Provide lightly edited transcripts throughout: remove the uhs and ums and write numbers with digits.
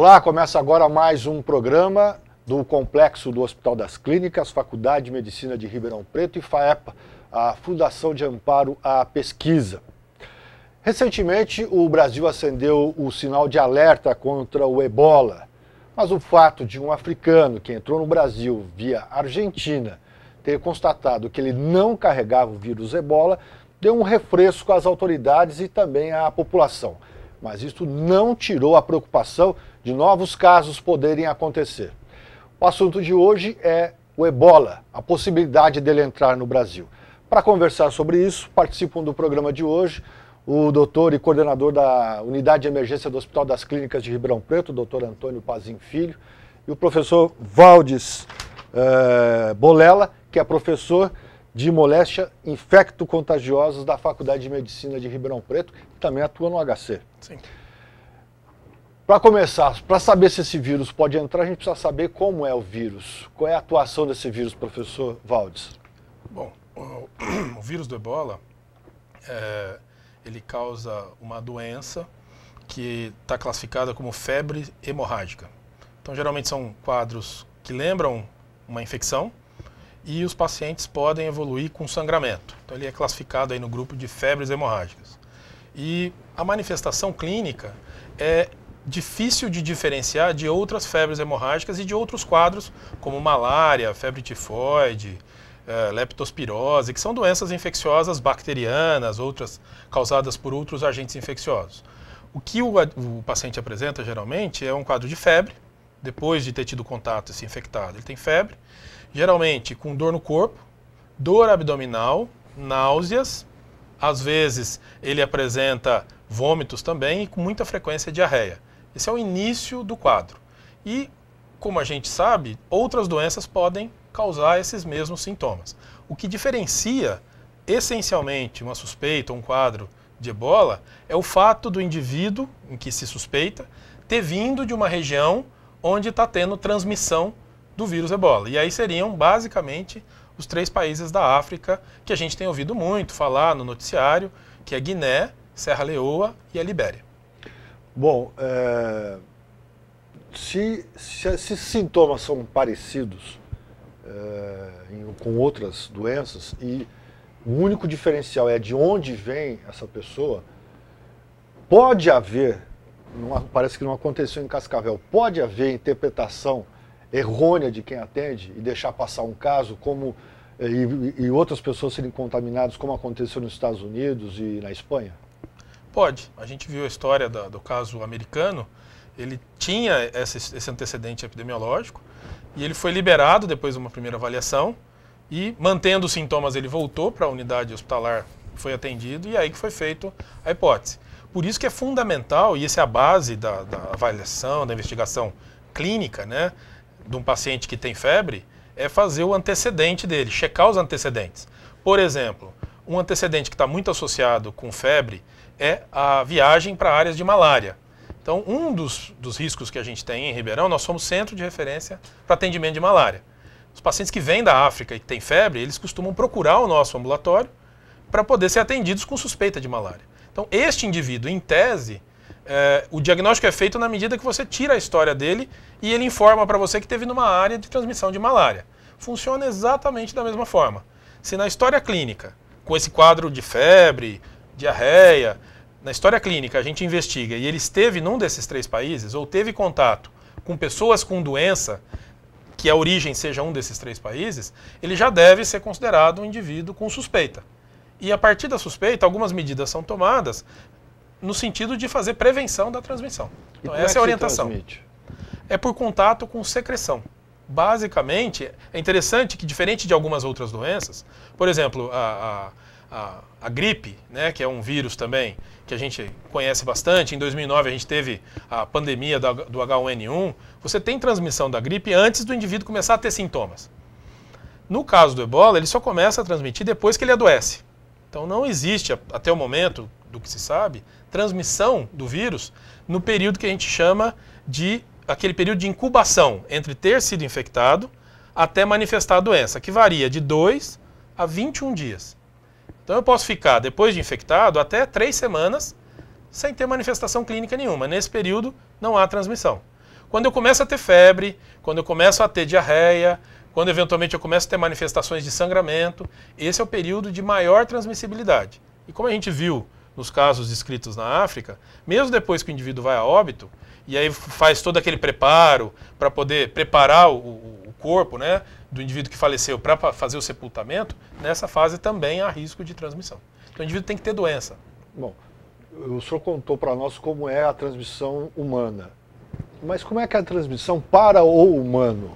Olá, começa agora mais um programa do Complexo do Hospital das Clínicas, Faculdade de Medicina de Ribeirão Preto e FAEPA, a Fundação de Amparo à Pesquisa. Recentemente, o Brasil acendeu o sinal de alerta contra o ebola, mas o fato de um africano que entrou no Brasil via Argentina ter constatado que ele não carregava o vírus ebola deu um refresco às autoridades e também à população. Mas isso não tirou a preocupação de novos casos poderem acontecer. O assunto de hoje é o ebola, a possibilidade dele entrar no Brasil. Para conversar sobre isso, participam do programa de hoje o doutor e coordenador da Unidade de Emergência do Hospital das Clínicas de Ribeirão Preto, o doutor Antônio Pazin Filho, e o professor Valdes Bolela, que é professor de moléstia infecto-contagiosos da Faculdade de Medicina de Ribeirão Preto, que também atua no HC. Sim. Para começar, para saber se esse vírus pode entrar, a gente precisa saber como é o vírus. Qual é a atuação desse vírus, professor Valdes? Bom, o vírus do ebola, ele causa uma doença que está classificada como febre hemorrágica. Então, geralmente são quadros que lembram uma infecção, e os pacientes podem evoluir com sangramento. Então ele é classificado aí no grupo de febres hemorrágicas. E a manifestação clínica é difícil de diferenciar de outras febres hemorrágicas e de outros quadros, como malária, febre tifoide, leptospirose, que são doenças infecciosas bacterianas, outras causadas por outros agentes infecciosos. O que o paciente apresenta geralmente é um quadro de febre, depois de ter tido contato e se infectado. Ele tem febre, geralmente com dor no corpo, dor abdominal, náuseas, às vezes ele apresenta vômitos também e com muita frequência diarreia. Esse é o início do quadro. E, como a gente sabe, outras doenças podem causar esses mesmos sintomas. O que diferencia essencialmente uma suspeita ou um quadro de ebola é o fato do indivíduo em que se suspeita ter vindo de uma região onde está tendo transmissão do vírus ebola. E aí seriam basicamente os 3 países da África que a gente tem ouvido muito falar no noticiário, que é Guiné, Serra Leoa e a Libéria. Bom, se esses sintomas são parecidos com outras doenças e o único diferencial é de onde vem essa pessoa, pode haver, parece que não aconteceu em Cascavel, pode haver interpretação errônea de quem atende e deixar passar um caso e outras pessoas serem contaminadas, como aconteceu nos Estados Unidos e na Espanha? Pode. A gente viu a história do caso americano, ele tinha esse antecedente epidemiológico e ele foi liberado depois de uma primeira avaliação e, mantendo os sintomas, ele voltou para a unidade hospitalar, foi atendido e aí que foi feita a hipótese. Por isso que é fundamental, e essa é a base da avaliação, da investigação clínica, né, de um paciente que tem febre, é fazer o antecedente dele, checar os antecedentes. Por exemplo, um antecedente que está muito associado com febre é a viagem para áreas de malária. Então, um dos riscos que a gente tem em Ribeirão, nós somos centro de referência para atendimento de malária. Os pacientes que vêm da África e que têm febre, eles costumam procurar o nosso ambulatório para poder ser atendidos com suspeita de malária. Então, este indivíduo, em tese, o diagnóstico é feito na medida que você tira a história dele e ele informa para você que teve numa área de transmissão de malária. Funciona exatamente da mesma forma. Se na história clínica, com esse quadro de febre, diarreia, na história clínica a gente investiga e ele esteve num desses 3 países ou teve contato com pessoas com doença que a origem seja um desses 3 países, ele já deve ser considerado um indivíduo com suspeita. E a partir da suspeita, algumas medidas são tomadas no sentido de fazer prevenção da transmissão. Então, essa é a orientação. É por contato com secreção. Basicamente, é interessante que, diferente de algumas outras doenças, por exemplo, a gripe, né, que é um vírus também que a gente conhece bastante, em 2009 a gente teve a pandemia do H1N1, você tem transmissão da gripe antes do indivíduo começar a ter sintomas. No caso do ebola, ele só começa a transmitir depois que ele adoece. Então não existe, até o momento, do que se sabe, transmissão do vírus no período que a gente chama de aquele período de incubação entre ter sido infectado até manifestar a doença, que varia de 2 a 21 dias. Então eu posso ficar, depois de infectado, até 3 semanas sem ter manifestação clínica nenhuma. Nesse período não há transmissão. Quando eu começo a ter febre, quando eu começo a ter diarreia, quando eventualmente eu começo a ter manifestações de sangramento, esse é o período de maior transmissibilidade. E como a gente viu nos casos descritos na África, mesmo depois que o indivíduo vai a óbito, e aí faz todo aquele preparo para poder preparar o corpo, né, do indivíduo que faleceu para fazer o sepultamento, nessa fase também há risco de transmissão. Então o indivíduo tem que ter doença. Bom, o senhor contou para nós como é a transmissão humana. Mas como é que é a transmissão para o humano?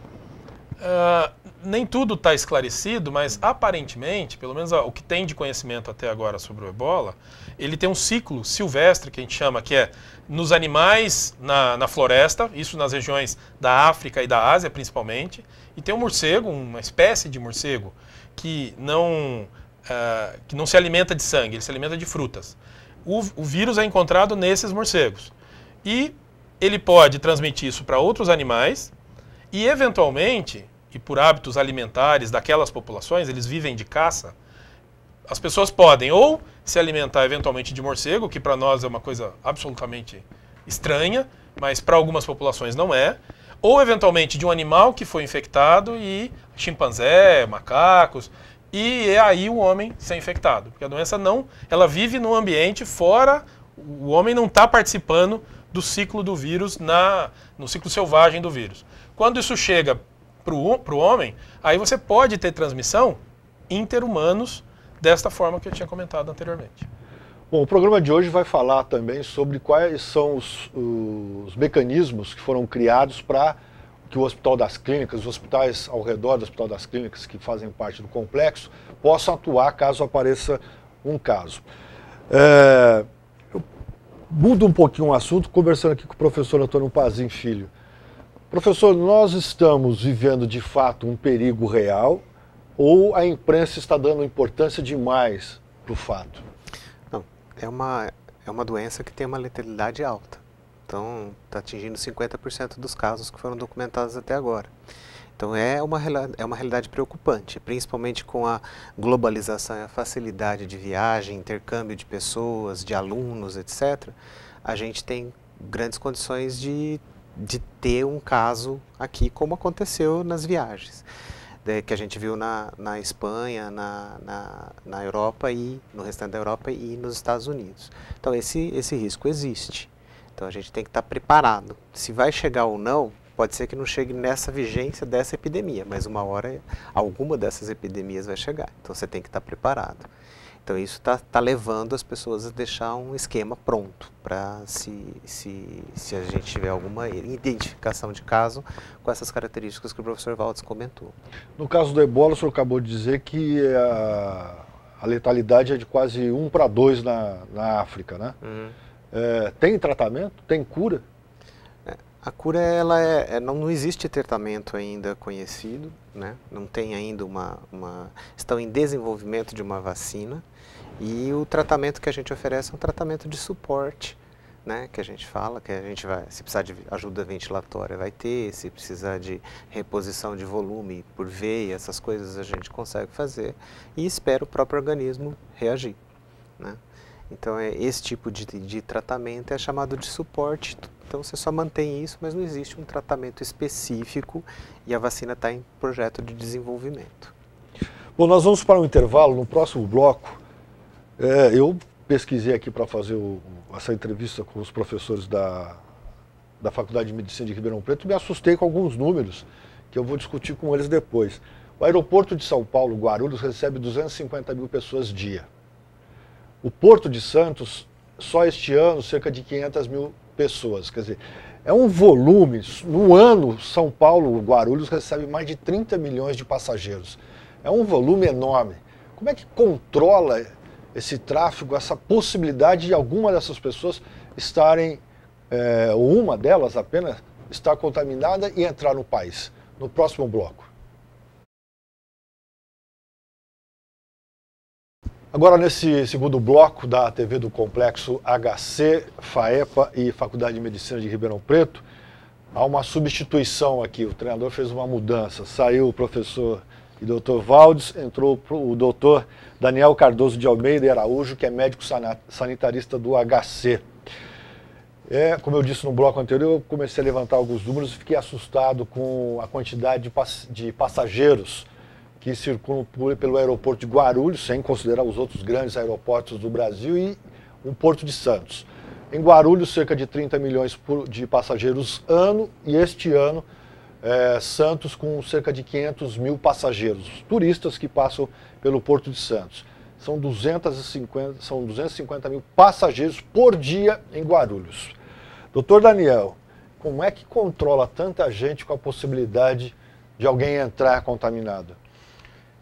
Nem tudo está esclarecido, mas aparentemente, pelo menos o que tem de conhecimento até agora sobre o ebola, ele tem um ciclo silvestre, que a gente chama, que é nos animais na floresta, isso nas regiões da África e da Ásia principalmente, e tem um morcego, uma espécie de morcego, que não se alimenta de sangue, ele se alimenta de frutas. O vírus é encontrado nesses morcegos. E ele pode transmitir isso para outros animais e, eventualmente, e por hábitos alimentares daquelas populações, eles vivem de caça, as pessoas podem ou se alimentar eventualmente de morcego, que para nós é uma coisa absolutamente estranha, mas para algumas populações não é, ou eventualmente de um animal que foi infectado e chimpanzé, macacos, e é aí o homem ser infectado. Porque a doença ela vive num ambiente fora, o homem não está participando do ciclo do vírus, no ciclo selvagem do vírus. Quando isso chega para o homem, aí você pode ter transmissão interhumanos desta forma que eu tinha comentado anteriormente. Bom, o programa de hoje vai falar também sobre quais são os mecanismos que foram criados para que o Hospital das Clínicas, os hospitais ao redor do Hospital das Clínicas que fazem parte do complexo, possam atuar caso apareça um caso. Eu mudo um pouquinho o assunto, conversando aqui com o professor Antônio Pazin Filho. Professor, nós estamos vivendo de fato um perigo real ou a imprensa está dando importância demais para o fato? Não, é uma doença que tem uma letalidade alta. Então, está atingindo 50% dos casos que foram documentados até agora. Então, é uma realidade preocupante, principalmente com a globalização e a facilidade de viagem, intercâmbio de pessoas, de alunos, etc. A gente tem grandes condições de ter um caso aqui, como aconteceu nas viagens, que a gente viu na Espanha, na Europa e no restante da Europa e nos Estados Unidos. Então esse risco existe. Então a gente tem que estar preparado. Se vai chegar ou não, pode ser que não chegue nessa vigência dessa epidemia, mas uma hora alguma dessas epidemias vai chegar. Então você tem que estar preparado. Então isso está levando as pessoas a deixar um esquema pronto para se a gente tiver alguma identificação de caso com essas características que o professor Valdes comentou. No caso do ebola, o senhor acabou de dizer que a letalidade é de quase 1 para 2 na África, né? Uhum. Tem tratamento? Tem cura? A cura não existe tratamento ainda conhecido, né? Não tem ainda estão em desenvolvimento de uma vacina. E o tratamento que a gente oferece é um tratamento de suporte, né, que a gente fala, que a gente se precisar de ajuda ventilatória vai ter, se precisar de reposição de volume por veia, essas coisas a gente consegue fazer e espera o próprio organismo reagir, né? Então esse tipo de tratamento é chamado de suporte, então você só mantém isso, mas não existe um tratamento específico e a vacina está em projeto de desenvolvimento. Bom, nós vamos para um intervalo. No próximo bloco, eu pesquisei aqui para fazer essa entrevista com os professores da Faculdade de Medicina de Ribeirão Preto e me assustei com alguns números que eu vou discutir com eles depois. O aeroporto de São Paulo, Guarulhos, recebe 250 mil pessoas dia. O Porto de Santos, só este ano, cerca de 500 mil pessoas. Quer dizer, é um volume. No ano, São Paulo, Guarulhos, recebe mais de 30 milhões de passageiros. É um volume enorme. Como é que controla esse tráfego, essa possibilidade de alguma dessas pessoas estarem, ou uma delas apenas, estar contaminada e entrar no país? No próximo bloco. Agora, nesse segundo bloco da TV do Complexo HC, FAEPA e Faculdade de Medicina de Ribeirão Preto, há uma substituição aqui. O treinador fez uma mudança. Saiu o professor e doutor Valdes, entrou o doutor Daniel Cardoso de Almeida e Araújo, que é médico sanitarista do HC. Como eu disse no bloco anterior, eu comecei a levantar alguns números e fiquei assustado com a quantidade de passageiros que circulam pelo aeroporto de Guarulhos, sem considerar os outros grandes aeroportos do Brasil, e o Porto de Santos. Em Guarulhos, cerca de 30 milhões de passageiros ano, e este ano, Santos com cerca de 500 mil passageiros, turistas que passam pelo Porto de Santos. São 250 mil passageiros por dia em Guarulhos. Doutor Daniel, como é que controla tanta gente com a possibilidade de alguém entrar contaminado?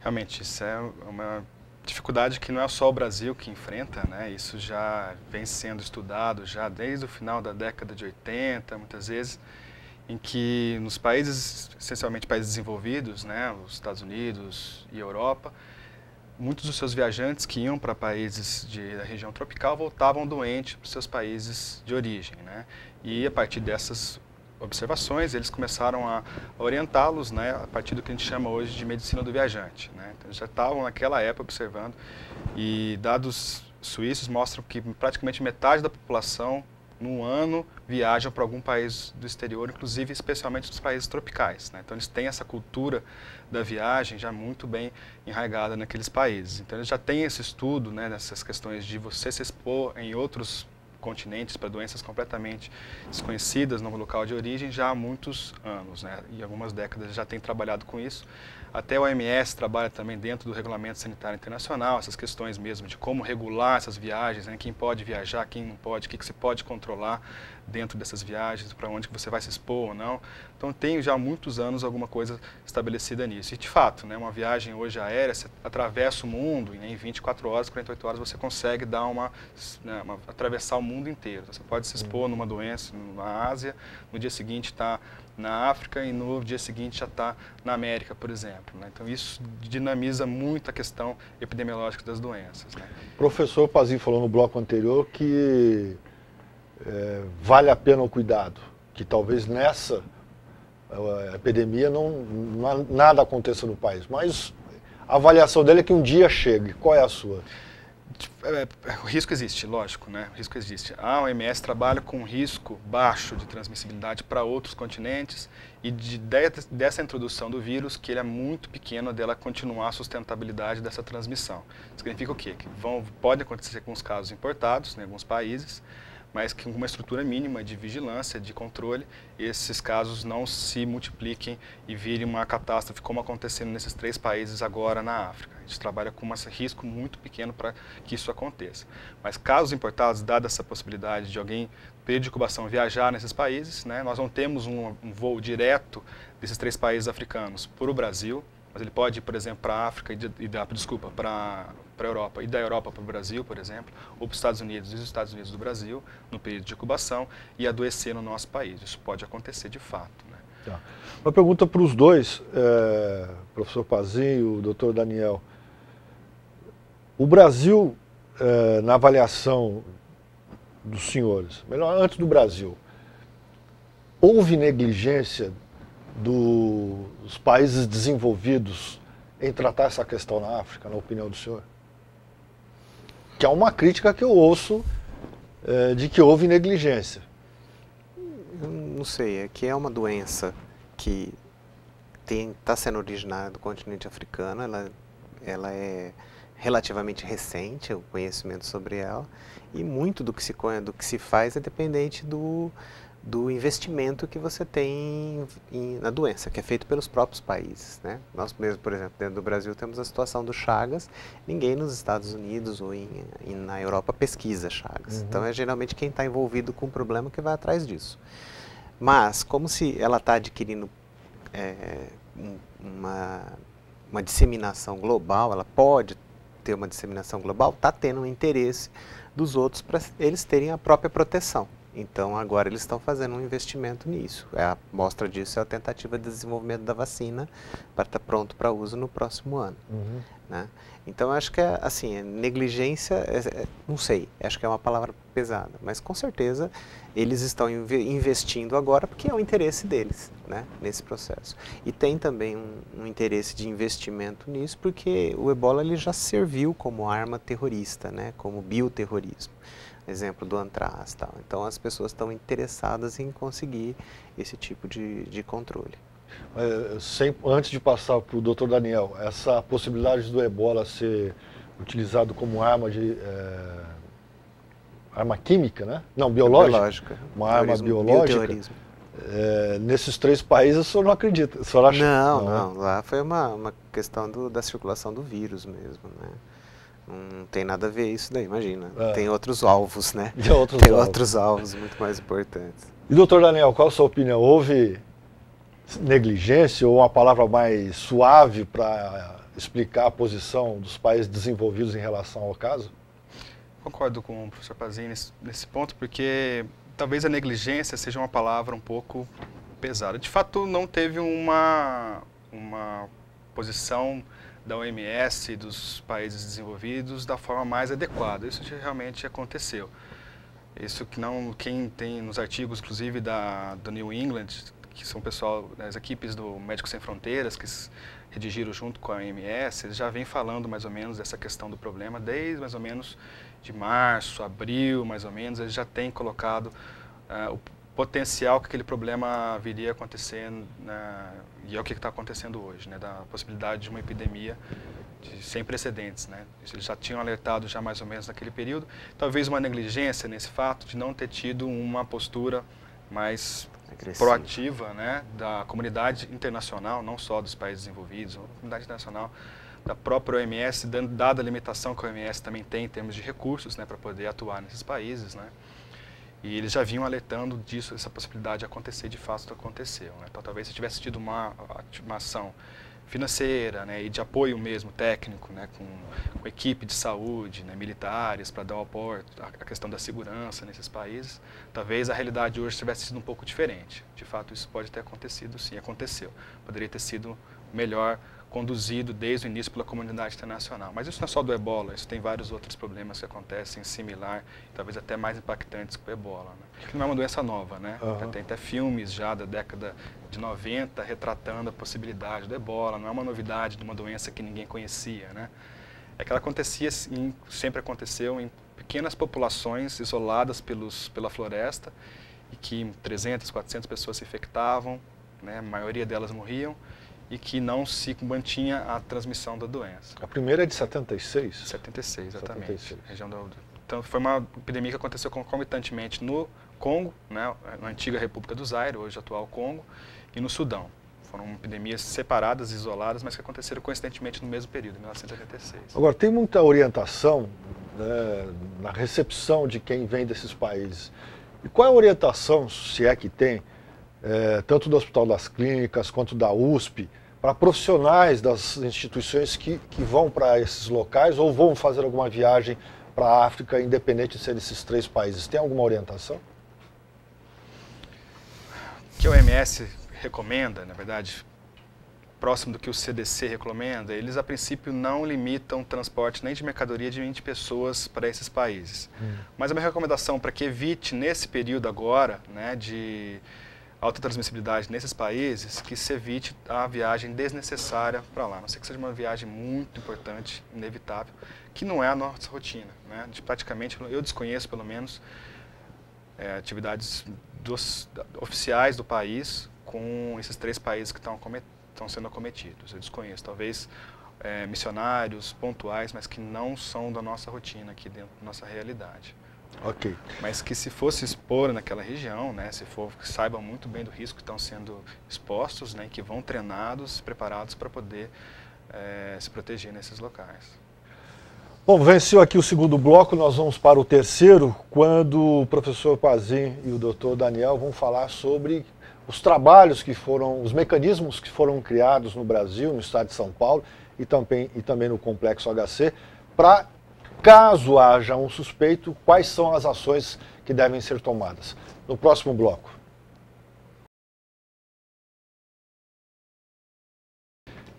Realmente, isso é uma dificuldade que não é só o Brasil que enfrenta, né? Isso já vem sendo estudado já desde o final da década de 80, muitas vezes, em que nos países, essencialmente países desenvolvidos, né, os Estados Unidos e Europa, muitos dos seus viajantes que iam para países da região tropical voltavam doentes para os seus países de origem, né? E a partir dessas observações, eles começaram a orientá-los, né, a partir do que a gente chama hoje de medicina do viajante, né? Então, eles já estavam naquela época observando, e dados suíços mostram que praticamente metade da população no ano viajam para algum país do exterior, inclusive especialmente dos países tropicais, né? Então eles têm essa cultura da viagem já muito bem enraizada naqueles países. Então eles já têm esse estudo, né, nessas questões de você se expor em outros continentes para doenças completamente desconhecidas no local de origem já há muitos anos, né? E algumas décadas já tem trabalhado com isso. Até a OMS trabalha também dentro do Regulamento Sanitário Internacional, essas questões mesmo de como regular essas viagens, né? Quem pode viajar, quem não pode, o que você pode controlar dentro dessas viagens, para onde que você vai se expor ou não. Então tem já há muitos anos alguma coisa estabelecida nisso. E de fato, né, uma viagem hoje aérea, você atravessa o mundo, e em 24 horas, 48 horas você consegue dar atravessar o mundo inteiro. Você pode se expor numa doença na Ásia, no dia seguinte está na África e no dia seguinte já está na América, por exemplo, né? Então isso dinamiza muito a questão epidemiológica das doenças, né? O professor Pazin falou no bloco anterior que vale a pena o cuidado, que talvez nessa epidemia nada aconteça no país, mas a avaliação dele é que um dia chegue. Qual é a sua? O risco existe, lógico, né? O risco existe. A OMS trabalha com risco baixo de transmissibilidade para outros continentes e dessa introdução do vírus, que ele é muito pequeno dela continuar a sustentabilidade dessa transmissão. Significa o quê? Que pode acontecer com os casos importados em alguns países, mas que com uma estrutura mínima de vigilância, de controle, esses casos não se multipliquem e virem uma catástrofe como acontecendo nesses 3 países agora na África. A gente trabalha com um risco muito pequeno para que isso aconteça. Mas casos importados, dada essa possibilidade de alguém, período de incubação, viajar nesses países, né, nós não temos um voo direto desses 3 países africanos para o Brasil, mas ele pode ir, por exemplo, para a África, para a Europa, e da Europa para o Brasil, por exemplo, ou para os Estados Unidos e os Estados Unidos do Brasil, no período de incubação, e adoecer no nosso país. Isso pode acontecer de fato, né? Tá. Uma pergunta para os dois, professor Pazin e o doutor Daniel. O Brasil, na avaliação dos senhores, melhor, antes do Brasil, houve negligência dos países desenvolvidos em tratar essa questão na África, na opinião do senhor? Que é uma crítica que eu ouço de que houve negligência. Eu não sei, é que é uma doença que está sendo originada do continente africano, ela é relativamente recente, o conhecimento sobre ela, e muito do que se faz é dependente do investimento que você tem na doença, que é feito pelos próprios países, né? Nós mesmos, por exemplo, dentro do Brasil temos a situação do Chagas, ninguém nos Estados Unidos ou na Europa pesquisa Chagas. Uhum. Então é geralmente quem está envolvido com o problema que vai atrás disso. Mas, como se ela está adquirindo uma disseminação global, ela pode ter uma disseminação global, está tendo um interesse dos outros para eles terem a própria proteção. Então, agora eles estão fazendo um investimento nisso. A mostra disso é a tentativa de desenvolvimento da vacina para estar pronto para uso no próximo ano. Uhum. Né? Então, acho que, assim, negligência, não sei, acho que é uma palavra pesada, mas com certeza eles estão investindo agora porque é o interesse deles, né, nesse processo. E tem também um interesse de investimento nisso porque o ebola ele já serviu como arma terrorista, né, como bioterrorismo. exemplo do antraz, tal. Então as pessoas estão interessadas em conseguir esse tipo de controle. Antes de passar para o Dr. Daniel, essa possibilidade do ebola ser utilizado como arma arma química, né? Não, biológica. Uma arma biológica. Nesses 3 países o senhor não acredita? O senhor acha? Não. Lá foi uma questão da circulação do vírus mesmo, né? Não tem nada a ver isso daí, imagina. Tem outros alvos, né? Tem outros alvos muito mais importantes. E doutor Daniel, qual a sua opinião? Houve negligência ou uma palavra mais suave para explicar a posição dos países desenvolvidos em relação ao caso? Concordo com o professor Pazin nesse ponto, porque talvez a negligência seja uma palavra um pouco pesada. De fato, não teve uma posição da OMS, dos países desenvolvidos, da forma mais adequada. Isso realmente aconteceu. Isso que não, quem tem nos artigos, inclusive do New England, que são as equipes do Médicos Sem Fronteiras, que redigiram junto com a OMS, eles já vêm falando mais ou menos dessa questão do problema desde mais ou menos de março, abril, mais ou menos. Eles já têm colocado o potencial que aquele problema viria a acontecer, e é o que está acontecendo hoje, né, da possibilidade de uma epidemia sem precedentes, né? Eles já tinham alertado já mais ou menos naquele período. Talvez uma negligência nesse fato de não ter tido uma postura mais proativa, né, da comunidade internacional, não só dos países desenvolvidos, a comunidade internacional, da própria OMS, dada a limitação que a OMS também tem em termos de recursos, né, para poder atuar nesses países, né? E eles já vinham alertando disso, essa possibilidade de acontecer, de fato aconteceu, né? Então talvez se tivesse tido uma ação financeira, né, e de apoio mesmo técnico, né, com equipe de saúde, né, militares, para dar o apoio à questão da segurança nesses países, talvez a realidade hoje tivesse sido um pouco diferente. De fato, isso pode ter acontecido, sim, aconteceu. Poderia ter sido melhor conduzido desde o início pela comunidade internacional. Mas isso não é só do ebola, isso tem vários outros problemas que acontecem similar, talvez até mais impactantes que o ebola, né? Que não é uma doença nova, né? Tem até filmes já da década de 90 retratando a possibilidade do ebola, não é uma novidade de uma doença que ninguém conhecia, né? É que ela acontecia, sempre aconteceu em pequenas populações isoladas pela floresta, e que 300, 400 pessoas se infectavam, né? A maioria delas morriam, e que não se mantinha a transmissão da doença. A primeira é de 76? 76, exatamente. 76. Então foi uma epidemia que aconteceu concomitantemente no Congo, né, na antiga República do Zaire, hoje atual Congo, e no Sudão. Foram epidemias separadas, isoladas, mas que aconteceram coincidentemente no mesmo período, em 1986. Agora, tem muita orientação, né, na recepção de quem vem desses países. E qual é a orientação, se é que tem, tanto do Hospital das Clínicas quanto da USP, para profissionais das instituições que vão para esses locais ou vão fazer alguma viagem para a África, independente de ser esses 3 países? Tem alguma orientação? O que a OMS recomenda, na verdade, próximo do que o CDC recomenda, eles a princípio não limitam o transporte nem de mercadoria nem de pessoas para esses países. Mas a minha recomendação para que evite nesse período agora, né, de alta transmissibilidade nesses países, que se evite a viagem desnecessária para lá. A não ser que seja uma viagem muito importante, inevitável, que não é a nossa rotina, né? Praticamente, eu desconheço pelo menos atividades oficiais do país com esses 3 países que estão sendo acometidos. Eu desconheço, talvez missionários pontuais, mas que não são da nossa rotina aqui dentro da nossa realidade. Ok. Mas que se fosse expor naquela região, né, que saibam muito bem do risco que estão sendo expostos, né, que vão treinados, preparados para poder se proteger nesses locais. Bom, venceu aqui o segundo bloco, nós vamos para o terceiro, quando o professor Pazin e o doutor Daniel vão falar sobre os trabalhos que foram, os mecanismos que foram criados no Brasil, no estado de São Paulo e também no Complexo HC, para, caso haja um suspeito, quais são as ações que devem ser tomadas. No próximo bloco.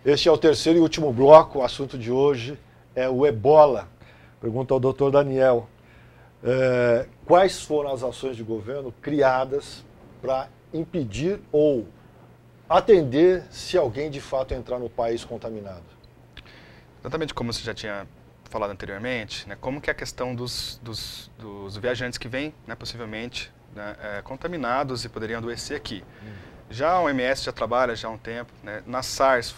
Este é o terceiro e último bloco. O assunto de hoje é o ebola. Pergunta ao doutor Daniel. Quais foram as ações de governo criadas para impedir ou atender se alguém de fato entrar no país contaminado? Exatamente como você já tinha falado anteriormente, né, como que é a questão dos viajantes que vêm, né, possivelmente, né, contaminados e poderiam adoecer aqui. Já a OMS já trabalha já há um tempo, né, na SARS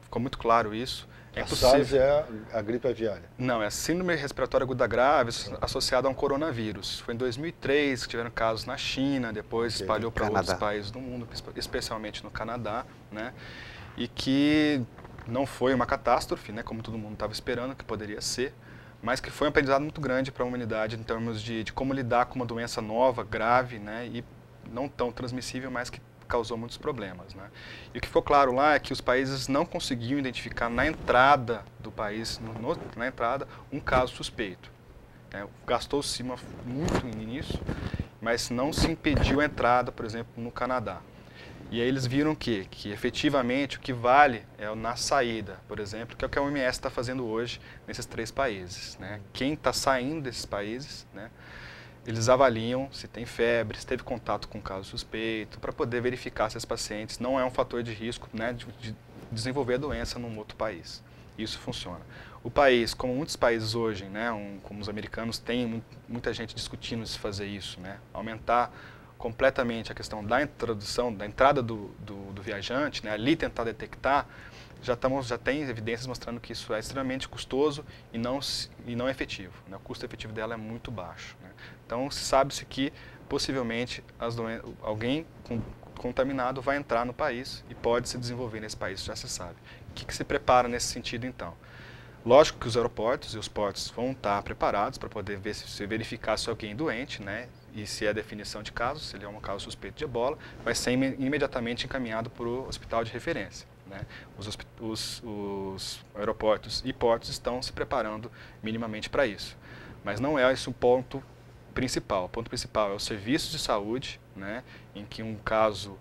ficou muito claro isso. A SARS é a gripe aviária? Não, é a síndrome respiratória aguda grave associada a um coronavírus. Foi em 2003 que tiveram casos na China, depois espalhou para outros países do mundo, especialmente no Canadá, né? E que não foi uma catástrofe, né, como todo mundo estava esperando que poderia ser, mas que foi um aprendizado muito grande para a humanidade em termos de como lidar com uma doença nova, grave, né, e não tão transmissível, mas que causou muitos problemas, né? E o que ficou claro lá é que os países não conseguiam identificar na entrada do país, na entrada, um caso suspeito. Né? Gastou-se muito nisso, mas não se impediu a entrada, por exemplo, no Canadá. E aí eles viram que efetivamente o que vale é na saída, por exemplo, que é o que a OMS está fazendo hoje nesses 3 países. Né? Quem está saindo desses países, né, eles avaliam se tem febre, se teve contato com caso suspeito, para poder verificar se esses pacientes não é um fator de risco, né, de desenvolver a doença num outro país. Isso funciona. O país, como muitos países hoje, né, como os americanos, tem muita gente discutindo se fazer isso, né, aumentar completamente a questão da introdução, da entrada do viajante, né, ali tentar detectar, já tem evidências mostrando que isso é extremamente custoso e não efetivo. Né? O custo efetivo dela é muito baixo. Né? Então, sabe-se que, possivelmente, alguém contaminado vai entrar no país e pode se desenvolver nesse país, já se sabe. O que se prepara nesse sentido, então? Lógico que os aeroportos e os portos vão estar preparados para poder verificar se alguém é doente, né? E se é definição de caso, se ele é um caso suspeito de ebola, vai ser imediatamente encaminhado para o hospital de referência. Né? Os aeroportos e portos estão se preparando minimamente para isso. Mas não é esse o ponto principal. O ponto principal é os serviços de saúde, né, em que um caso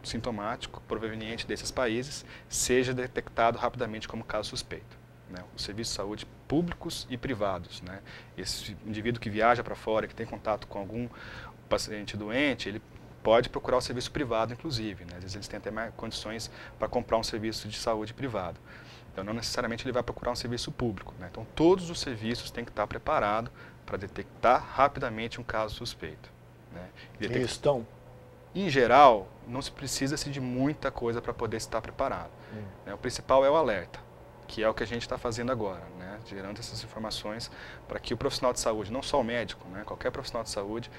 sintomático proveniente desses países seja detectado rapidamente como caso suspeito. Né? Os serviços de saúde públicos e privados. Né? Esse indivíduo que viaja para fora, que tem contato com algum paciente doente, ele pode procurar o serviço privado, inclusive. Né? Às vezes eles têm até mais condições para comprar um serviço de saúde privado. Então, não necessariamente ele vai procurar um serviço público. Né? Então, todos os serviços têm que estar preparados para detectar rapidamente um caso suspeito. Né? E estão? Em geral, não se precisa de muita coisa para poder estar preparado. Né? O principal é o alerta, que é o que a gente está fazendo agora, né? Gerando essas informações para que o profissional de saúde, não só o médico, né? Qualquer profissional de saúde,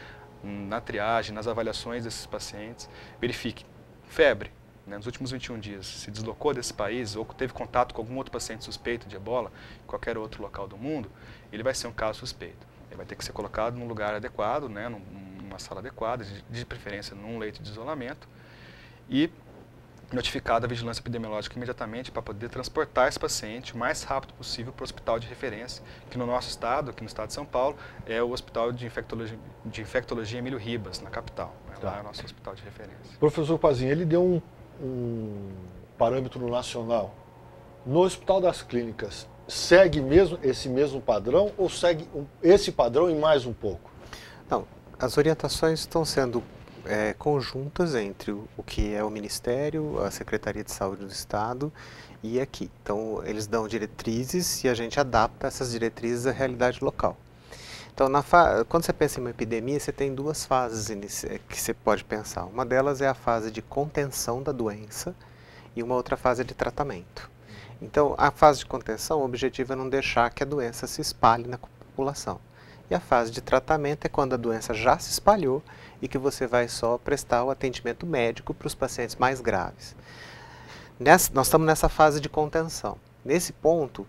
na triagem, nas avaliações desses pacientes, verifique febre, né? Nos últimos 21 dias, se deslocou desse país ou teve contato com algum outro paciente suspeito de ebola, em qualquer outro local do mundo, ele vai ser um caso suspeito. Ele vai ter que ser colocado num lugar adequado, né? Numa sala adequada, de preferência num leito de isolamento, e notificada a vigilância epidemiológica imediatamente para poder transportar esse paciente o mais rápido possível para o hospital de referência, que no nosso estado, aqui no estado de São Paulo, é o Hospital de Infectologia Emílio Ribas, na capital. Né? Tá. Lá é o nosso hospital de referência. Professor Pazinho, ele deu um parâmetro nacional. No Hospital das Clínicas, segue mesmo esse mesmo padrão ou segue esse padrão e mais um pouco? Não, as orientações estão sendo conjuntas entre o que é o Ministério, a Secretaria de Saúde do Estado e aqui. Então, eles dão diretrizes e a gente adapta essas diretrizes à realidade local. Então, quando você pensa em uma epidemia, você tem 2 fases que você pode pensar. Uma delas é a fase de contenção da doença e uma outra fase de tratamento. Então, a fase de contenção, o objetivo é não deixar que a doença se espalhe na população. E a fase de tratamento é quando a doença já se espalhou e que você vai só prestar o atendimento médico para os pacientes mais graves. Nós estamos nessa fase de contenção. Nesse ponto,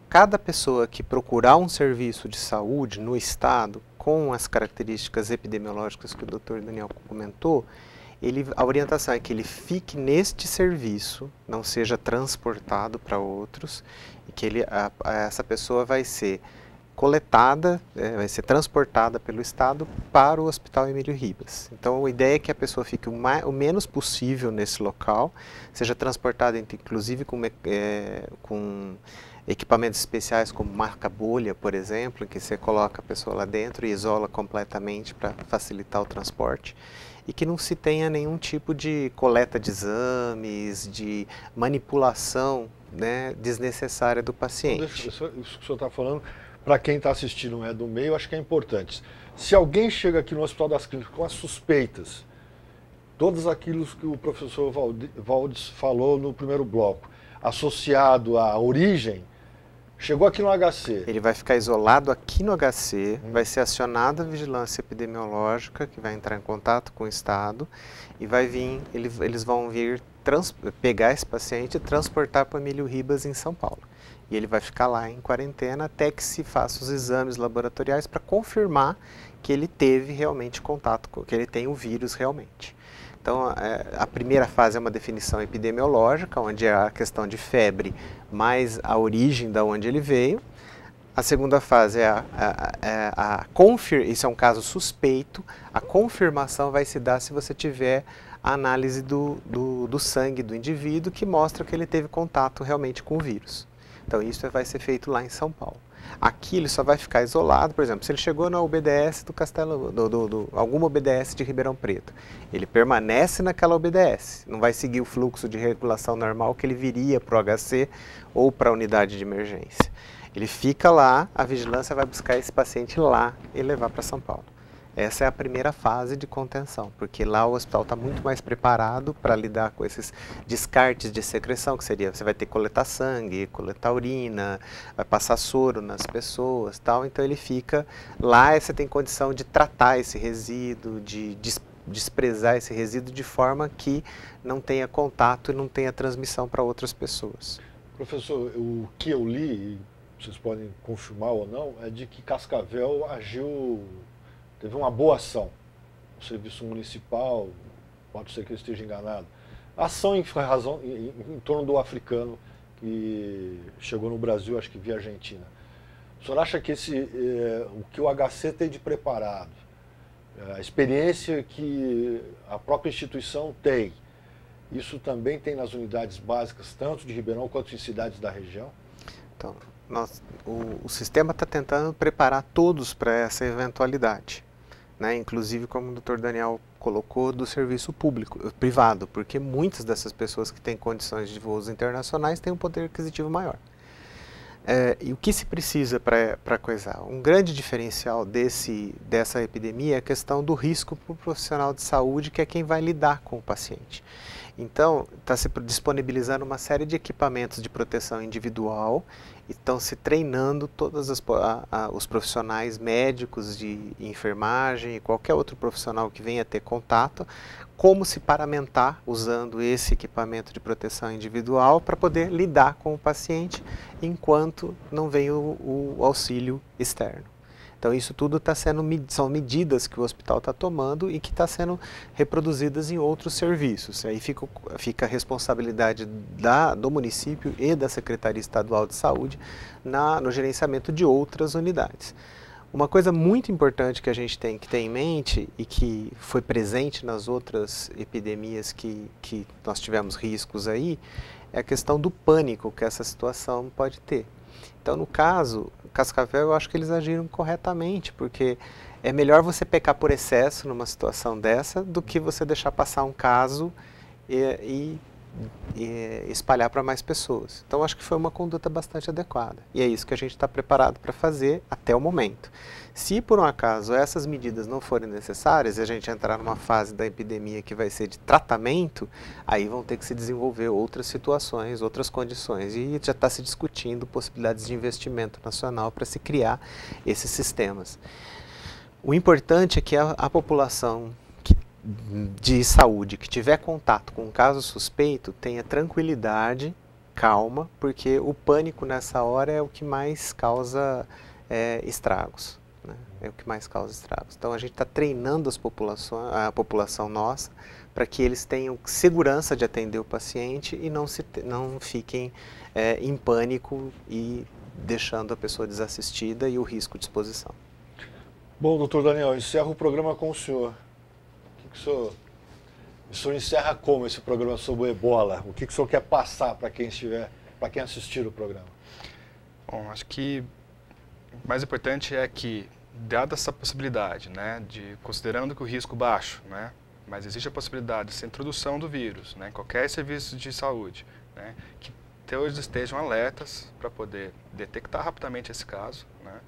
cada pessoa que procurar um serviço de saúde no estado, com as características epidemiológicas que o Dr. Daniel comentou, a orientação é que ele fique neste serviço, não seja transportado para outros, e que essa pessoa vai ser coletada, vai ser transportada pelo Estado para o Hospital Emílio Ribas. Então, a ideia é que a pessoa fique o menos possível nesse local, seja transportada inclusive com equipamentos especiais como marca-bolha, por exemplo, em que você coloca a pessoa lá dentro e isola completamente para facilitar o transporte, e que não se tenha nenhum tipo de coleta de exames, de manipulação, né, desnecessária do paciente. Isso que o senhor está falando, para quem está assistindo não é do meio, acho que é importante. Se alguém chega aqui no Hospital das Clínicas com as suspeitas, todos aquilo que o professor Valdes falou no primeiro bloco, associado à origem, chegou aqui no HC. Ele vai ficar isolado aqui no HC, vai ser acionada a vigilância epidemiológica, que vai entrar em contato com o Estado, e vai vir, eles vão vir pegar esse paciente e transportar para Emílio Ribas, em São Paulo. E ele vai ficar lá em quarentena até que se faça os exames laboratoriais para confirmar que ele teve realmente contato, que ele tem o vírus realmente. Então, a primeira fase é uma definição epidemiológica, onde é a questão de febre mais a origem da onde ele veio. A segunda fase é isso é um caso suspeito, a confirmação vai se dar se você tiver a análise do sangue do indivíduo que mostra que ele teve contato realmente com o vírus. Então, isso vai ser feito lá em São Paulo. Aqui ele só vai ficar isolado, por exemplo, se ele chegou na UBDS do Castelo, alguma UBDS de Ribeirão Preto, ele permanece naquela UBDS, não vai seguir o fluxo de regulação normal que ele viria para o HC ou para a unidade de emergência. Ele fica lá, a vigilância vai buscar esse paciente lá e levar para São Paulo. Essa é a primeira fase de contenção, porque lá o hospital está muito mais preparado para lidar com esses descartes de secreção, que seria, você vai ter que coletar sangue, coletar urina, vai passar soro nas pessoas, tal. Então ele fica lá, você tem condição de tratar esse resíduo, de desprezar esse resíduo de forma que não tenha contato e não tenha transmissão para outras pessoas. Professor, o que eu li, vocês podem confirmar ou não, é de que Cascavel teve uma boa ação. O serviço municipal, pode ser que eu esteja enganado. A ação em torno do africano que chegou no Brasil, acho que via Argentina. O senhor acha que o que o HC tem de preparado, a experiência que a própria instituição tem, isso também tem nas unidades básicas, tanto de Ribeirão quanto em cidades da região? Então, o sistema está tentando preparar todos para essa eventualidade. Né, inclusive, como o Dr. Daniel colocou, do serviço privado, porque muitas dessas pessoas que têm condições de voos internacionais têm um poder aquisitivo maior. E o que se precisa para coisar? Um grande diferencial dessa epidemia é a questão do risco para o profissional de saúde, que é quem vai lidar com o paciente. Então, está se disponibilizando uma série de equipamentos de proteção individual, e estão se treinando todos os profissionais médicos de enfermagem e qualquer outro profissional que venha ter contato, como se paramentar usando esse equipamento de proteção individual para poder lidar com o paciente enquanto não vem o auxílio externo. Então isso tudo são medidas que o hospital está tomando e que está sendo reproduzidas em outros serviços. Aí fica a responsabilidade do município e da Secretaria Estadual de Saúde no gerenciamento de outras unidades. Uma coisa muito importante que a gente tem que ter em mente e que foi presente nas outras epidemias que nós tivemos riscos aí, é a questão do pânico que essa situação pode ter. Então, no caso, Cascavel, eu acho que eles agiram corretamente, porque é melhor você pecar por excesso numa situação dessa do que você deixar passar um caso e espalhar para mais pessoas. Então, acho que foi uma conduta bastante adequada. E é isso que a gente está preparado para fazer até o momento. Se, por um acaso, essas medidas não forem necessárias e a gente entrar numa fase da epidemia que vai ser de tratamento, aí vão ter que se desenvolver outras situações, outras condições. E já está se discutindo possibilidades de investimento nacional para se criar esses sistemas. O importante é que a população de saúde que tiver contato com um caso suspeito tenha tranquilidade, calma, porque o pânico nessa hora é o que mais causa estragos. Né? É o que mais causa estragos. Então a gente está treinando a população nossa para que eles tenham segurança de atender o paciente e não fiquem em pânico e deixando a pessoa desassistida e o risco de exposição. Bom, doutor Daniel, encerro o programa com o senhor. O senhor encerra como esse programa sobre o Ebola? O que o senhor quer passar para quem assistir o programa? Bom, acho que o mais importante é que, dada essa possibilidade, né, considerando que o risco baixo, né, mas existe a possibilidade dessa introdução do vírus, né, em qualquer serviço de saúde, né, que todos estejam alertas para poder detectar rapidamente esse caso, né,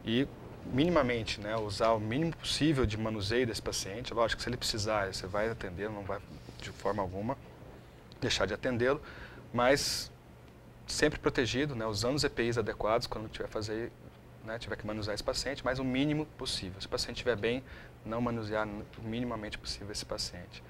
e minimamente, né, usar o mínimo possível de manuseio desse paciente. Lógico que se ele precisar, você vai atendê-lo, não vai de forma alguma deixar de atendê-lo, mas sempre protegido, né, usando os EPIs adequados quando tiver que manusear esse paciente, mas o mínimo possível. Se o paciente estiver bem, não manusear o minimamente possível esse paciente.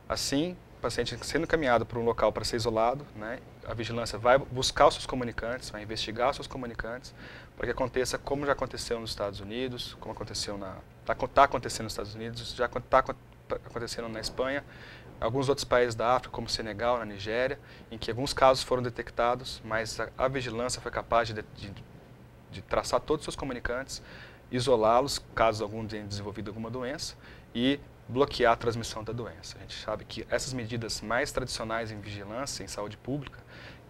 Assim, o paciente sendo encaminhado para um local para ser isolado, né, a vigilância vai buscar os seus comunicantes, vai investigar os seus comunicantes, para que aconteça como já aconteceu nos Estados Unidos, como aconteceu está acontecendo nos Estados Unidos, já está acontecendo na Espanha, alguns outros países da África, como Senegal, na Nigéria, em que alguns casos foram detectados, mas a vigilância foi capaz de traçar todos os seus comunicantes, isolá-los, caso algum tenha desenvolvido alguma doença, e bloquear a transmissão da doença. A gente sabe que essas medidas mais tradicionais em vigilância, em saúde pública,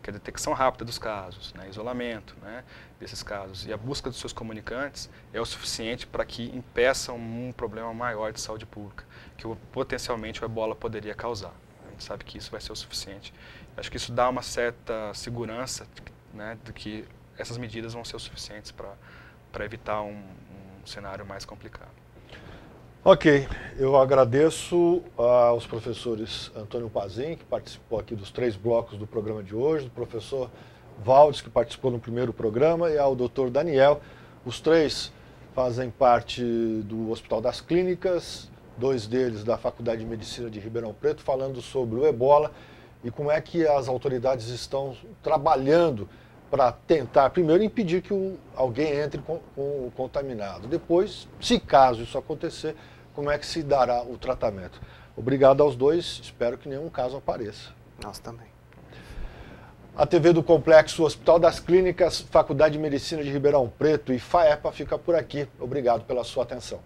que é a detecção rápida dos casos, né, isolamento, né, desses casos, e a busca dos seus comunicantes é o suficiente para que impeça um problema maior de saúde pública, que potencialmente o ebola poderia causar. A gente sabe que isso vai ser o suficiente. Acho que isso dá uma certa segurança, né, de que essas medidas vão ser o suficientes para evitar um cenário mais complicado. Ok, eu agradeço aos professores Antônio Pazin, que participou aqui dos 3 blocos do programa de hoje, do professor Valdes, que participou no primeiro programa, e ao doutor Daniel. Os 3 fazem parte do Hospital das Clínicas, 2 deles da Faculdade de Medicina de Ribeirão Preto, falando sobre o ebola e como é que as autoridades estão trabalhando para tentar, primeiro, impedir que alguém entre com o contaminado. Depois, se caso isso acontecer, como é que se dará o tratamento. Obrigado aos 2, espero que nenhum caso apareça. Nós também. A TV do Complexo Hospital das Clínicas, Faculdade de Medicina de Ribeirão Preto e FAEPA fica por aqui. Obrigado pela sua atenção.